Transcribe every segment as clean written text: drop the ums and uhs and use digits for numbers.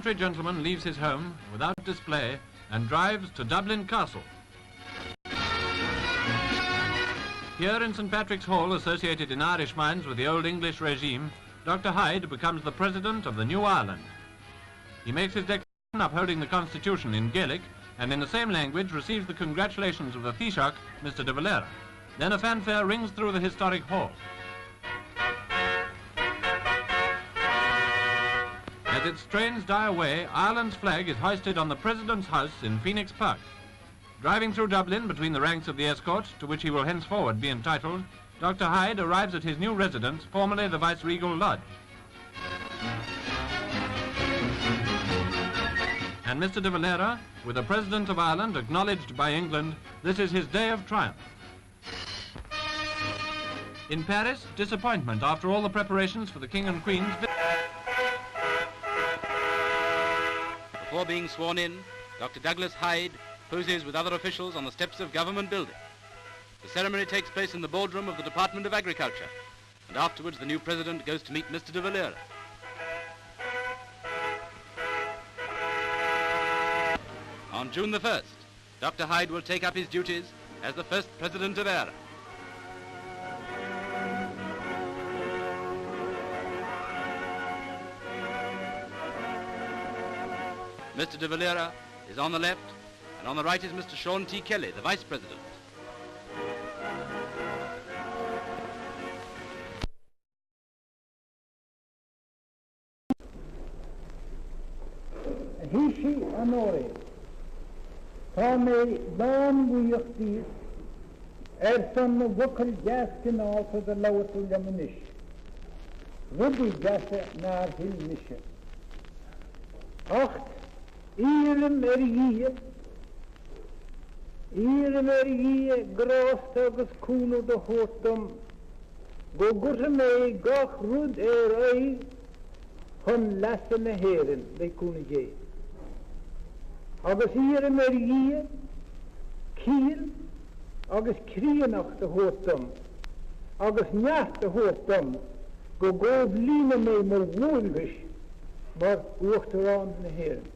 country gentleman leaves his home without display and drives to Dublin Castle. Here in St. Patrick's Hall, associated in Irish minds with the old English regime, Dr. Hyde becomes the President of the New Ireland. He makes his declaration upholding the Constitution in Gaelic, and in the same language receives the congratulations of the Taoiseach, Mr. de Valera. Then a fanfare rings through the historic hall. As its strains die away, Ireland's flag is hoisted on the President's house in Phoenix Park. Driving through Dublin between the ranks of the escort, to which he will henceforward be entitled, Dr. Hyde arrives at his new residence, formerly the Viceregal Lodge. And Mr. de Valera, with the President of Ireland acknowledged by England, this is his day of triumph. In Paris, disappointment after all the preparations for the King and Queen's visit. Before being sworn in, Dr. Douglas Hyde poses with other officials on the steps of Government Building. The ceremony takes place in the boardroom of the Department of Agriculture, and afterwards the new President goes to meet Mr. de Valera. On June the 1st, Dr. Hyde will take up his duties as the first President of Eire. Mr. de Valera is on the left, and on the right is Mr. Sean T. Kelly, the Vice President. Hishi Anore, Tame Bambuyakti, Erson Wukal Jaskin for the Lowatul Yamanish, Ruby Jassa Nar Hill Mission. Acht, Irim Erigie, Grostagus Kuno the Hotum, Gogurme, Gok Rud Eri, Hun Lassen Heren, they Kunige. Agus Irim Erigie, Kiel, Agus Krienach the Hotum, Agus Nat the Hotum, Go Lina me more Wolvish, but walked around the Heren.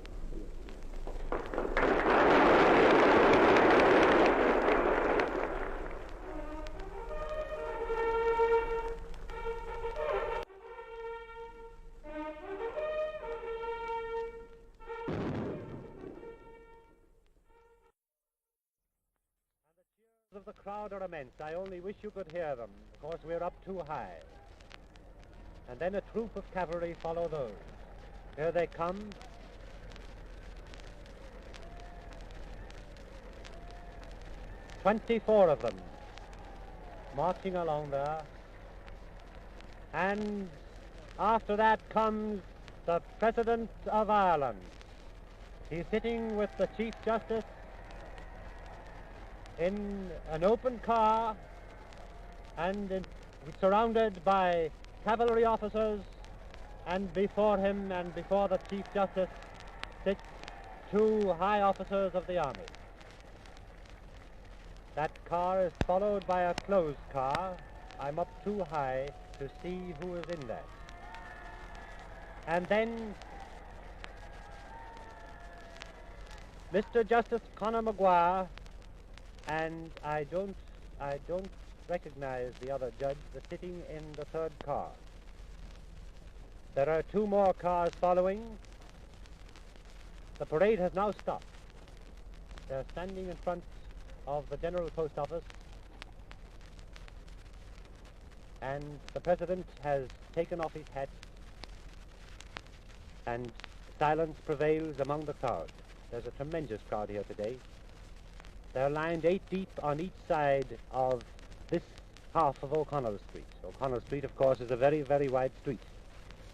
Of the crowd are immense. I only wish you could hear them. Of course, we're up too high. And then a troop of cavalry follow those. Here they come. "24 of them marching along there. And after that comes the President of Ireland. He's sitting with the Chief Justice in an open car, and he's surrounded by cavalry officers, and before him and before the Chief Justice sit two high officers of the army. That car is followed by a closed car. I'm up too high to see who is in that. And then Mr. Justice Conor Maguire, and I don't recognize the other judge, that's sitting in the third car. There are two more cars following. The parade has now stopped. They're standing in front of the General Post Office, and the President has taken off his hat, and silence prevails among the crowd. There's a tremendous crowd here today. They're lined 8 deep on each side of this half of O'Connell Street. O'Connell Street, of course, is a very, very wide street.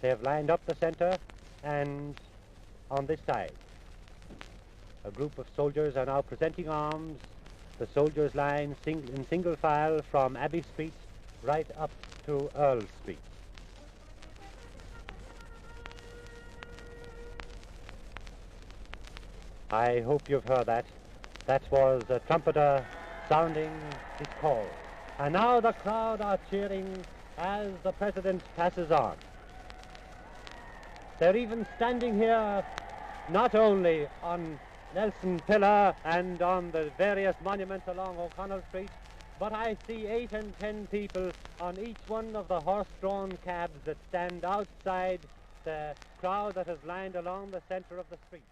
They have lined up the center and on this side. A group of soldiers are now presenting arms. The soldiers line in single file from Abbey Street right up to Earl Street. I hope you've heard that. That was a trumpeter sounding his call. And now the crowd are cheering as the President passes on. They're even standing here not only on Nelson Pillar and on the various monuments along O'Connell Street, but I see 8 and 10 people on each one of the horse-drawn cabs that stand outside the crowd that has lined along the centre of the street.